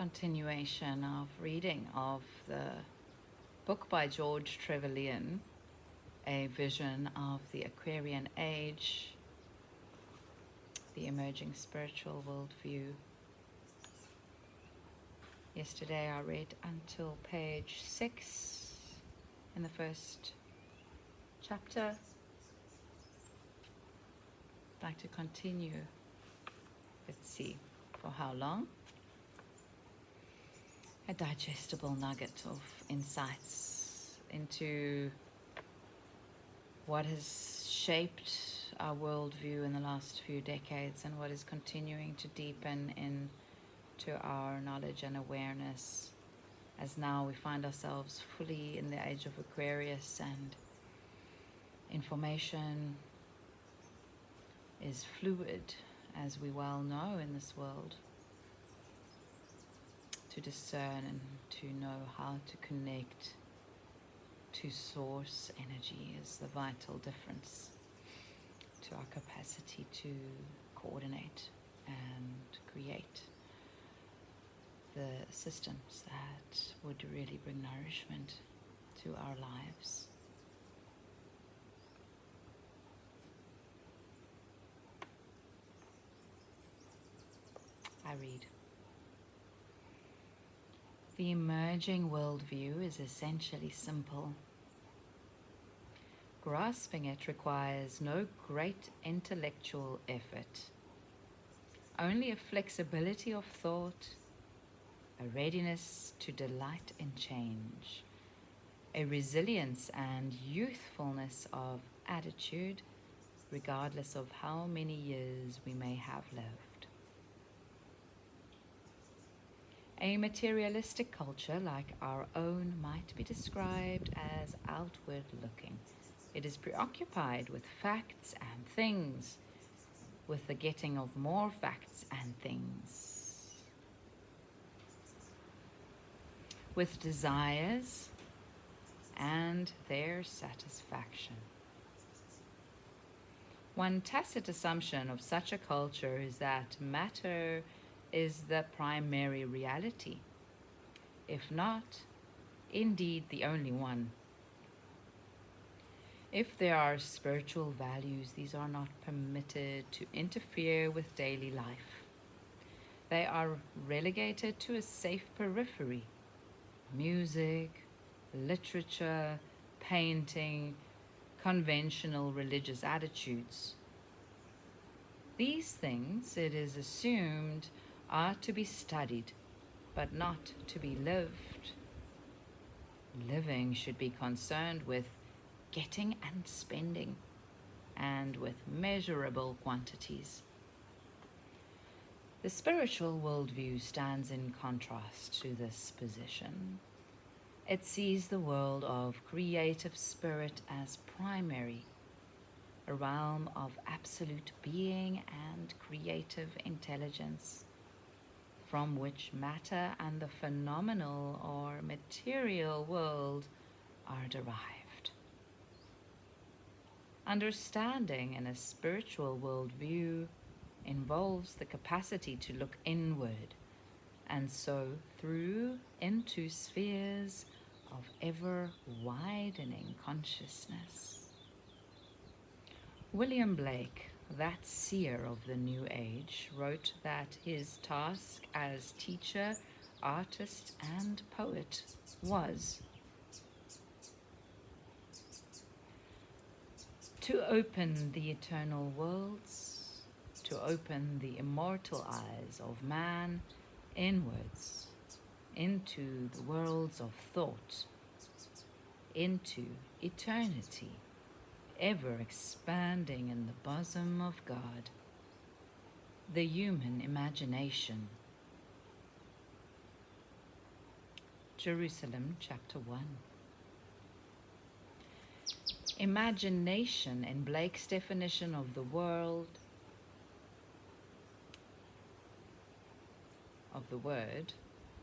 continuation of reading of the book by George Trevelyan, A Vision of the Aquarian Age, the Emerging Spiritual Worldview. Yesterday I read until page 6 in the first chapter. I'd like to continue. Let's see for how long. A digestible nugget of insights into what has shaped our worldview in the last few decades and what is continuing to deepen into our knowledge and awareness as now we find ourselves fully in the age of Aquarius, and information is fluid, as we well know in this world. To discern and to know how to connect to source energy is the vital difference to our capacity to coordinate and create the systems that would really bring nourishment to our lives. I read. The emerging worldview is essentially simple. Grasping it requires no great intellectual effort, only a flexibility of thought, a readiness to delight in change, a resilience and youthfulness of attitude, regardless of how many years we may have lived. A materialistic culture like our own might be described as outward-looking. It is preoccupied with facts and things, with the getting of more facts and things, with desires and their satisfaction. One tacit assumption of such a culture is that matter is the primary reality, if not, indeed, the only one. If there are spiritual values, these are not permitted to interfere with daily life. They are relegated to a safe periphery. Music, literature, painting, conventional religious attitudes. These things, it is assumed, are to be studied, but not to be lived. Living should be concerned with getting and spending, and with measurable quantities. The spiritual worldview stands in contrast to this position. It sees the world of creative spirit as primary, a realm of absolute being and creative intelligence, from which matter and the phenomenal or material world are derived. Understanding in a spiritual worldview involves the capacity to look inward, and so through into spheres of ever-widening consciousness. William Blake, that seer of the New Age, wrote that his task as teacher, artist, and poet was to open the eternal worlds, to open the immortal eyes of man inwards, into the worlds of thought, into eternity, ever expanding in the bosom of God, the human imagination. Jerusalem, chapter 1. Imagination, in Blake's definition of the word,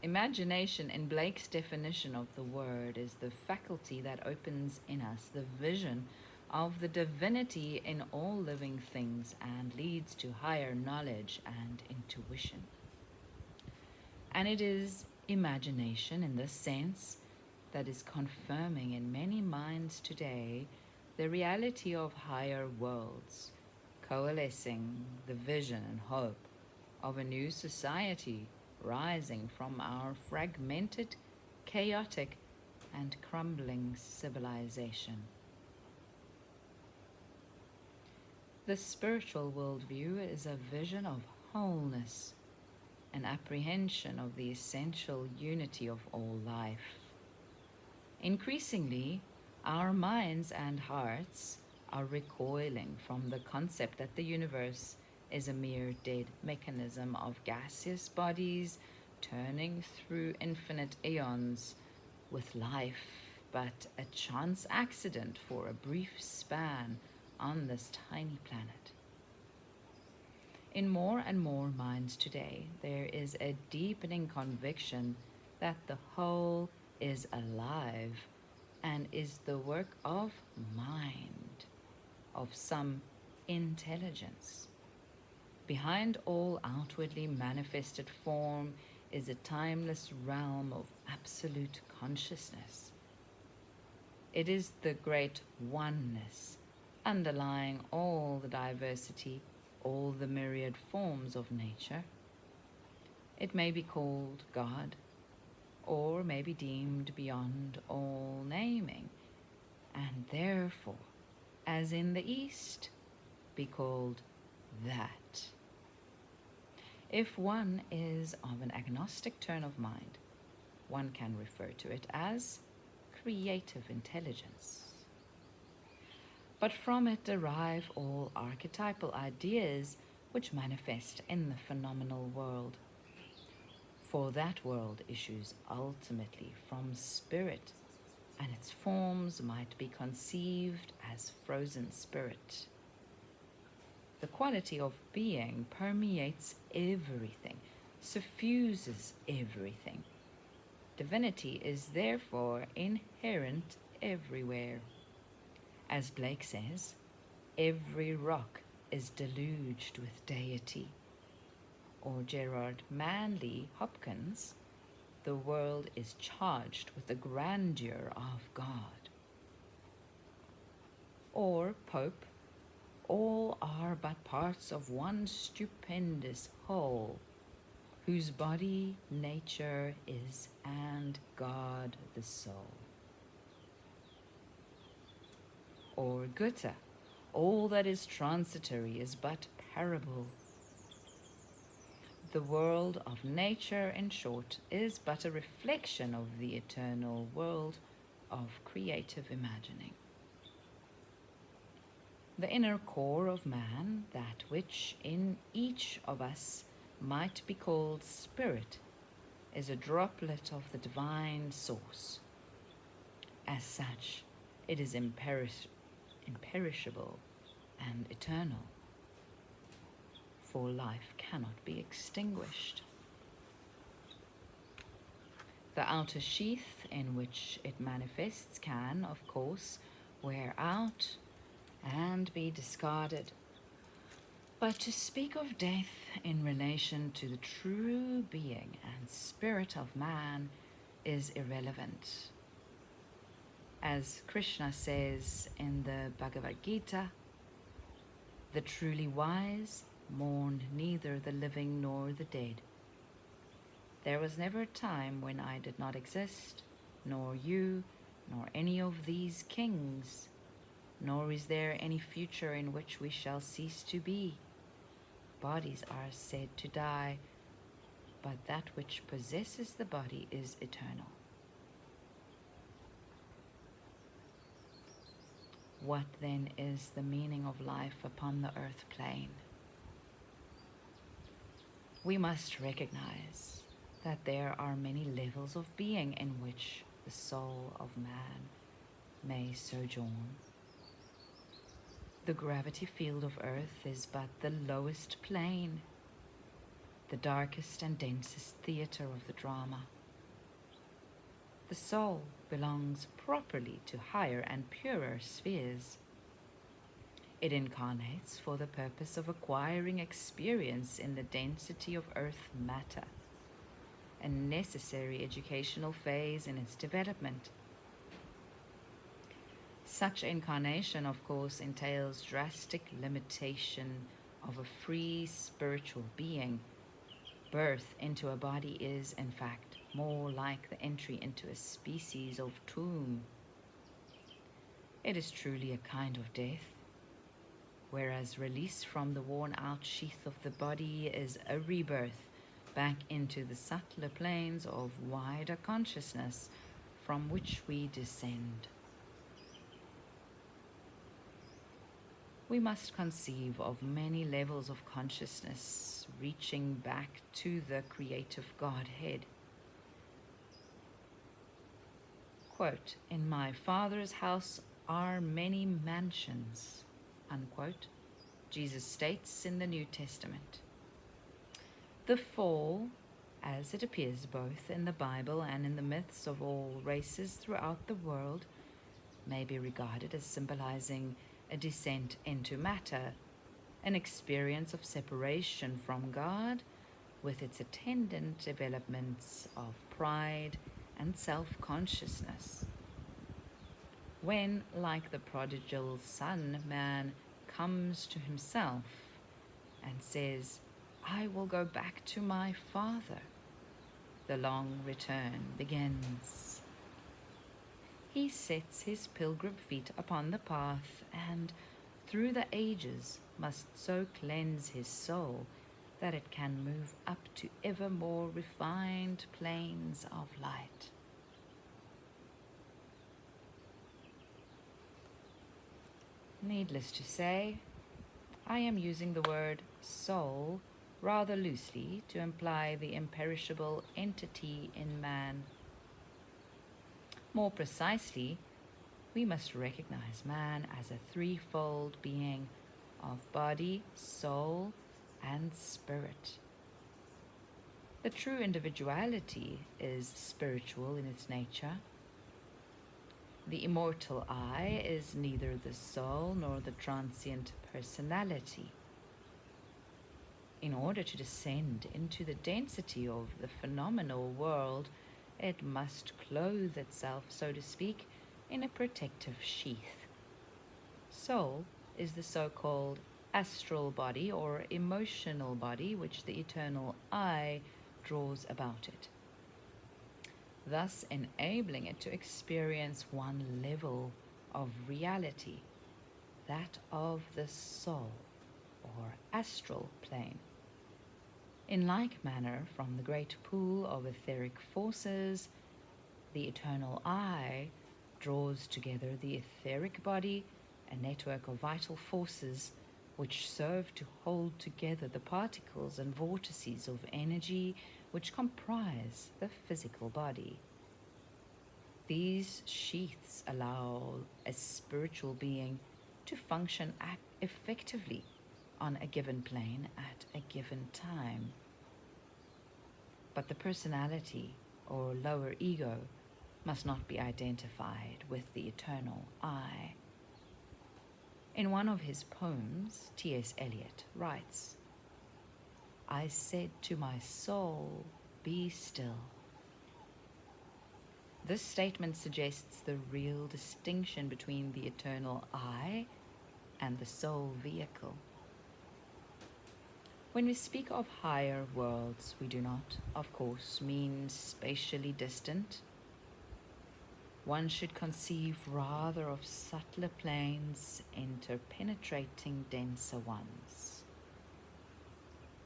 imagination in Blake's definition of the word is the faculty that opens in us the vision of the divinity in all living things and leads to higher knowledge and intuition. And it is imagination in this sense that is confirming in many minds today the reality of higher worlds, coalescing the vision and hope of a new society rising from our fragmented, chaotic, and crumbling civilization. The spiritual worldview is a vision of wholeness, an apprehension of the essential unity of all life. Increasingly, our minds and hearts are recoiling from the concept that the universe is a mere dead mechanism of gaseous bodies turning through infinite aeons, with life but a chance accident for a brief span on this tiny planet. In more and more minds today, there is a deepening conviction that the whole is alive and is the work of mind, of some intelligence. Behind all outwardly manifested form is a timeless realm of absolute consciousness. It is the great oneness underlying all the diversity, all the myriad forms of nature. It may be called God, or may be deemed beyond all naming, and therefore, as in the East, be called that. If one is of an agnostic turn of mind, one can refer to it as creative intelligence. But from it derive all archetypal ideas which manifest in the phenomenal world. For that world issues ultimately from spirit, and its forms might be conceived as frozen spirit. The quality of being permeates everything, suffuses everything. Divinity is therefore inherent everywhere. As Blake says, every rock is deluged with deity. Or Gerard Manley Hopkins, the world is charged with the grandeur of God. Or Pope, all are but parts of one stupendous whole, whose body nature is and God the soul. Or Goethe, all that is transitory is but parable. The world of nature, in short, is but a reflection of the eternal world of creative imagining. The inner core of man, that which in each of us might be called spirit, is a droplet of the divine source. As such, it is imperishable and eternal, for life cannot be extinguished. The outer sheath in which it manifests can, of course, wear out and be discarded. But to speak of death in relation to the true being and spirit of man is irrelevant. As Krishna says in the Bhagavad Gita, the truly wise mourn neither the living nor the dead. There was never a time when I did not exist, nor you, nor any of these kings, nor is there any future in which we shall cease to be. Bodies are said to die, but that which possesses the body is eternal. What then is the meaning of life upon the earth plane? We must recognize that there are many levels of being in which the soul of man may sojourn. The gravity field of earth is but the lowest plane, the darkest and densest theater of the drama. The soul belongs properly to higher and purer spheres. It incarnates for the purpose of acquiring experience in the density of earth matter. a necessary educational phase in its development. Such incarnation, of course, entails drastic limitation of a free spiritual being. Birth into a body is, in fact, more like the entry into a species of tomb. It is truly a kind of death, whereas release from the worn-out sheath of the body is a rebirth back into the subtler planes of wider consciousness from which we descend. We must conceive of many levels of consciousness reaching back to the creative Godhead. Quote, "In my Father's house are many mansions," unquote, Jesus states in the New Testament. The fall, as it appears both in the Bible and in the myths of all races throughout the world, may be regarded as symbolizing a descent into matter, an experience of separation from God, with its attendant developments of pride and self-consciousness. When, like the prodigal son, man comes to himself and says, "I will go back to my Father," the long return begins. He sets his pilgrim feet upon the path and, through the ages, must so cleanse his soul that it can move up to ever more refined planes of light. Needless to say, I am using the word soul rather loosely to imply the imperishable entity in man. More precisely, we must recognize man as a threefold being of body, soul, and spirit. The true individuality is spiritual in its nature. The immortal I is neither the soul nor the transient personality. In order to descend into the density of the phenomenal world, it must clothe itself, so to speak, in a protective sheath. Soul is the so-called astral body or emotional body which the eternal I draws about it, thus enabling it to experience one level of reality, that of the soul or astral plane. In like manner, from the great pool of etheric forces, the eternal I draws together the etheric body, a network of vital forces which serve to hold together the particles and vortices of energy which comprise the physical body. These sheaths allow a spiritual being to function effectively on a given plane at a given time. But the personality or lower ego must not be identified with the eternal I. In one of his poems, T.S. Eliot writes, "I said to my soul, be still." This statement suggests the real distinction between the eternal I and the soul vehicle. When we speak of higher worlds, we do not, of course, mean spatially distant. One should conceive rather of subtler planes interpenetrating denser ones.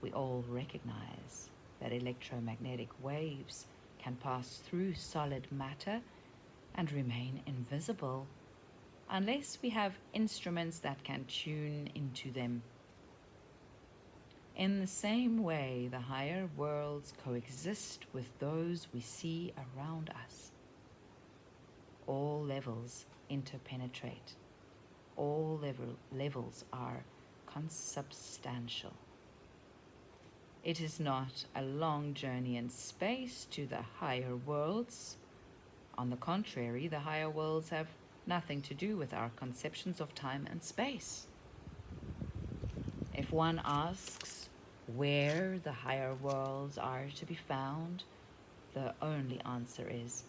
We all recognize that electromagnetic waves can pass through solid matter and remain invisible unless we have instruments that can tune into them. In the same way, the higher worlds coexist with those we see around us. All levels interpenetrate. All levels are consubstantial. It is not a long journey in space to the higher worlds. On the contrary, the higher worlds have nothing to do with our conceptions of time and space. If one asks where the higher worlds are to be found, The only answer is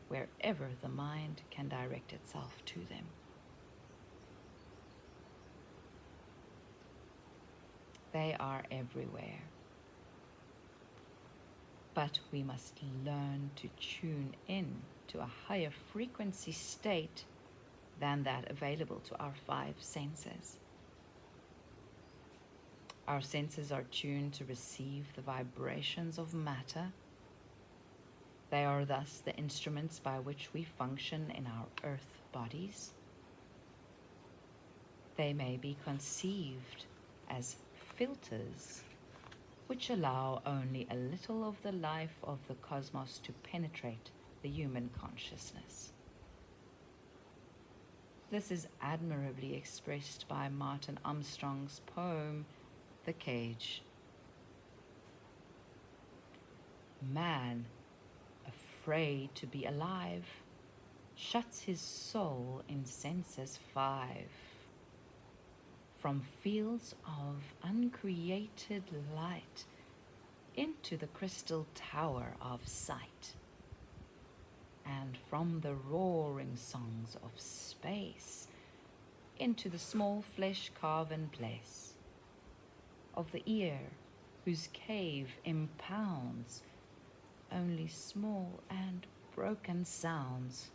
wherever the mind can direct itself to them. They are everywhere. But we must learn to tune in to a higher frequency state than that available to our five senses. Our senses are tuned to receive the vibrations of matter. They are thus the instruments by which we function in our earth bodies. They may be conceived as filters which allow only a little of the life of the cosmos to penetrate the human consciousness. This is admirably expressed by Martin Armstrong's poem, The Cage. Man, afraid to be alive, shuts his soul in senses five. From fields of uncreated light into the crystal tower of sight, and from the roaring songs of space into the small flesh-carven place of the ear, whose cave impounds only small and broken sounds,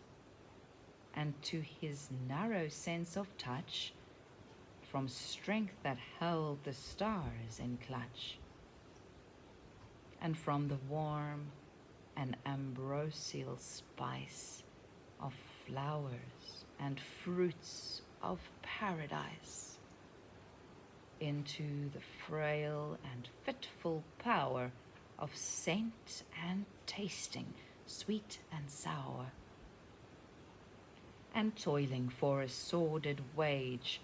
and to his narrow sense of touch, from strength that held the stars in clutch, and from the warm and ambrosial spice of flowers and fruits of paradise, into the frail and fitful power of scent and tasting, sweet and sour, and toiling for a sordid wage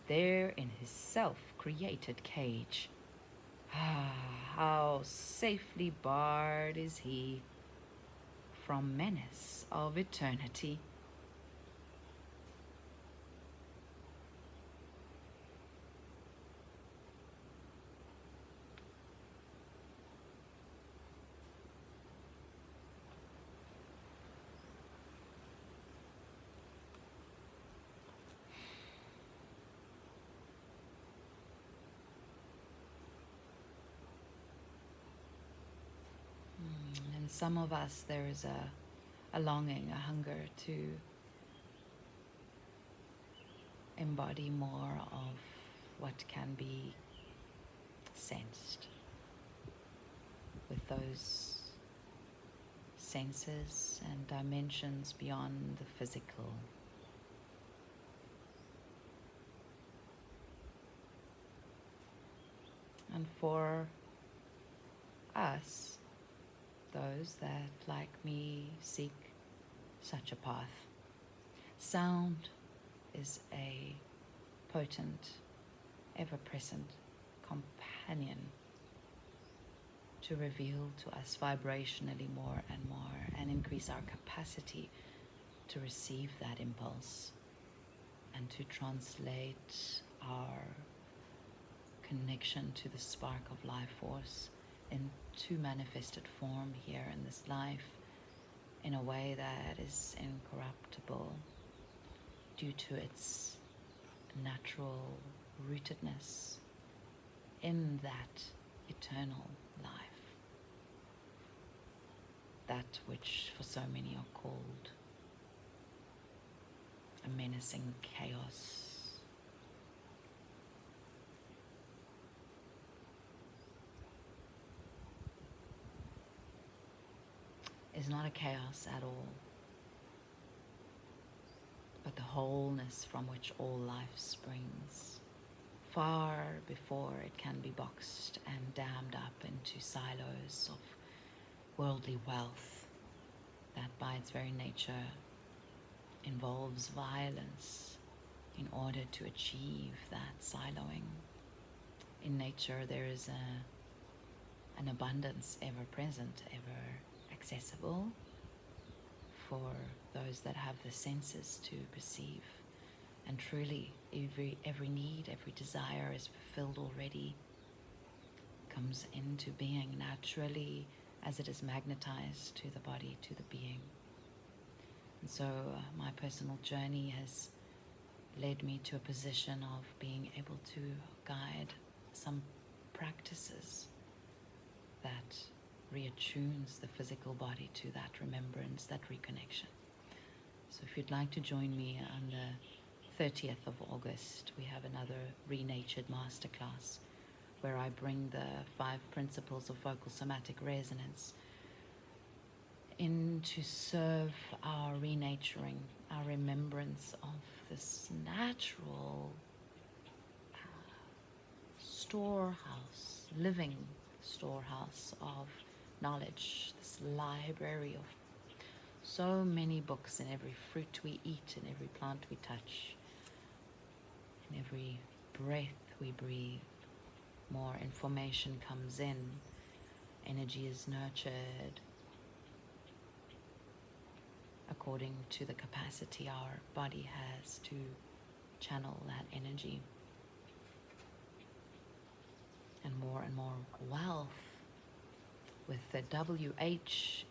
there in his self-created cage. Ah, how safely barred is he from menace of eternity. In some of us, there is a longing, a hunger to embody more of what can be sensed with those senses and dimensions beyond the physical. And for us, those that, like me, seek such a path, sound is a potent, ever-present companion to reveal to us vibrationally more and more and increase our capacity to receive that impulse and to translate our connection to the spark of life force into manifested form here in this life in a way that is incorruptible due to its natural rootedness in that eternal life, that which for so many are called a menacing chaos. Is not a chaos at all, but the wholeness from which all life springs, far before it can be boxed and dammed up into silos of worldly wealth that by its very nature involves violence in order to achieve that siloing. In nature there is an abundance ever present, ever accessible for those that have the senses to perceive, and truly every need, every desire is fulfilled already, comes into being naturally as it is magnetized to the body, to the being. And so my personal journey has led me to a position of being able to guide some practices that reattunes the physical body to that remembrance, that reconnection. So if you'd like to join me on the 30th of August, we have another ReNatured masterclass where I bring the 5 principles of vocal somatic resonance in to serve our renaturing, our remembrance of this natural storehouse, living storehouse of knowledge, this library of so many books in every fruit we eat, in every plant we touch, in every breath we breathe. More information comes in, energy is nurtured according to the capacity our body has to channel that energy. And more wealth, with the WHEALTH,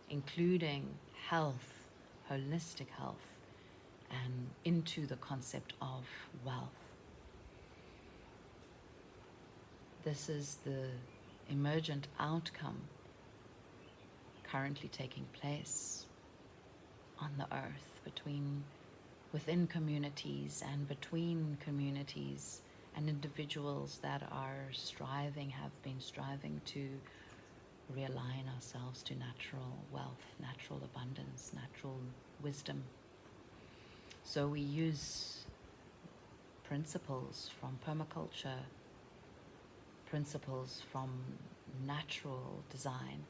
including health, holistic health, and into the concept of wealth. This is the emergent outcome currently taking place on the earth within communities and between communities and individuals that have been striving to realign ourselves to natural wealth, natural abundance, natural wisdom. So we use principles from permaculture, principles from natural design.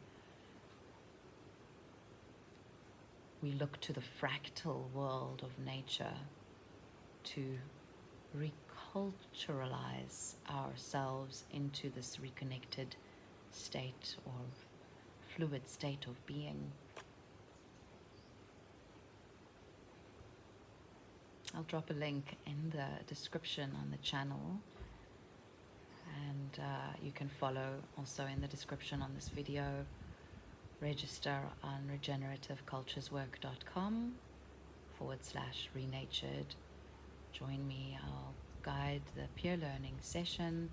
We look to the fractal world of nature to reculturalize ourselves into this reconnected state or fluid state of being. I'll drop a link in the description on the channel, and you can follow also in the description on this video. Register on regenerativecultureswork.com/renatured. Join me. I'll guide the peer learning session,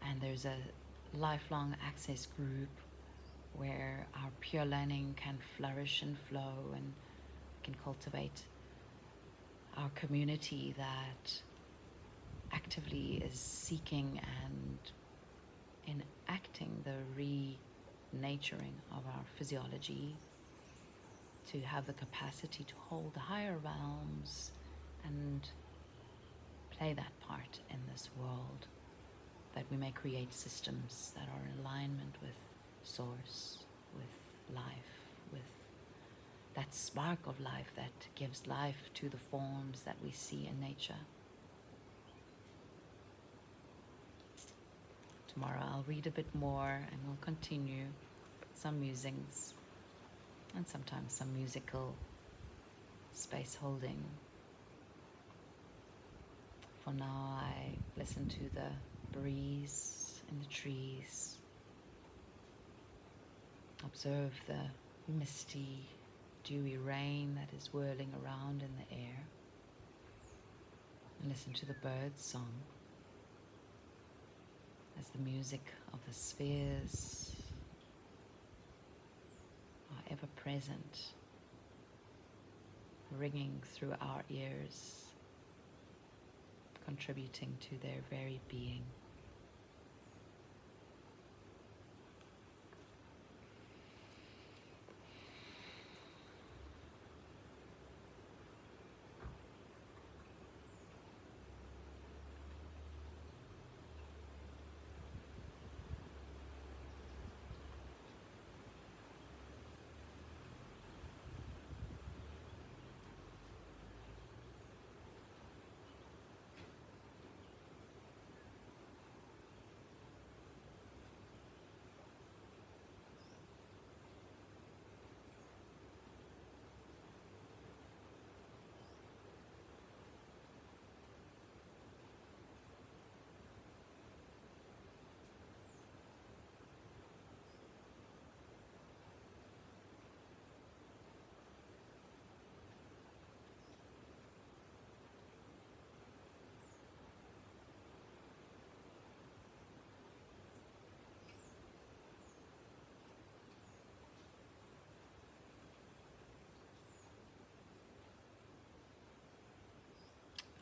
and there's a lifelong access group where our peer learning can flourish and flow, and we can cultivate our community that actively is seeking and enacting the renaturing of our physiology, to have the capacity to hold the higher realms and play that part in this world, that we may create systems that are in alignment with source, with life, with that spark of life that gives life to the forms that we see in nature. Tomorrow I'll read a bit more, and we'll continue some musings and sometimes some musical space holding. For now, I listen to the breeze in the trees, observe the misty, dewy rain that is whirling around in the air, and listen to the birds' song as the music of the spheres are ever present, ringing through our ears, contributing to their very being.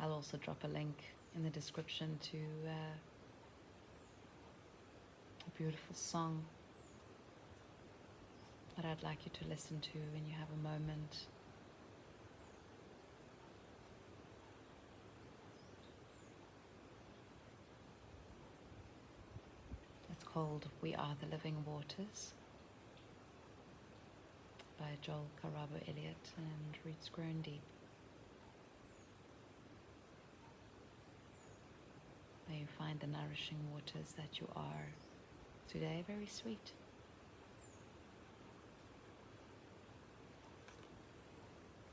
I'll also drop a link in the description to a beautiful song that I'd like you to listen to when you have a moment. It's called We Are the Living Waters by Joel Carabo Elliott and Roots Grown Deep. May you find the nourishing waters that you are today very sweet.